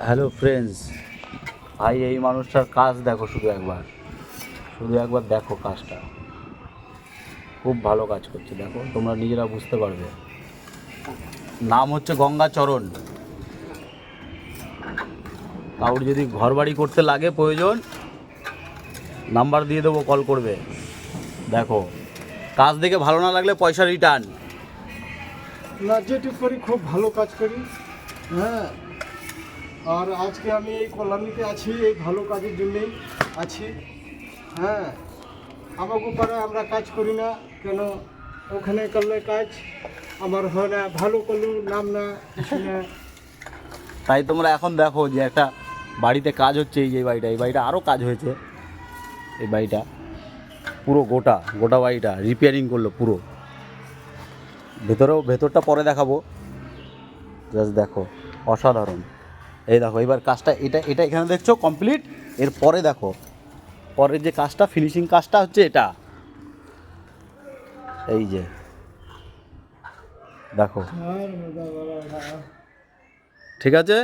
Hello friends, ভাই এই মানুষটার কাজ দেখো, শুধু একবার দেখো কাজটা। খুব ভালো কাজ করছে, দেখো তোমরা নিজেরা বুঝতে পারবে। নাম হচ্ছে গঙ্গাচরণ। কাউর যদি ঘর বাড়ি করতে লাগে প্রয়োজন, নাম্বার দিয়ে দেবো, কল করবে। দেখো কাজ দেখে ভালো না লাগলে পয়সা রিটার্ন। না, যেটুকু করি খুব ভালো কাজ করি। হ্যাঁ, আর আজকে আমি এই কল্যাণীতে আছি, এই ভালো কাজের জন্যেই আছি। হ্যাঁ, আমাকে পাড়ায় আমরা কাজ করি না কেন, ওখানে করলে কাজ আমার হয় না, ভালো করলেও নাম না, কিছু না। তাই তোমরা এখন দেখো যে একটা বাড়িতে কাজ হচ্ছে, এই বাড়িটা আরও কাজ হয়েছে। এই বাড়িটা পুরো গোটা বাড়িটা রিপেয়ারিং করলো পুরো। ভেতরটা পরে দেখাবো, জাস্ট দেখো অসাধারণ। এই দেখো এবার কাজটা, এটা এখানে দেখছো কমপ্লিট। এর পরে দেখো, পরের যে কাজটা, ফিনিশিং কাজটা হচ্ছে এটা। এই যে দেখো, ঠিক আছে।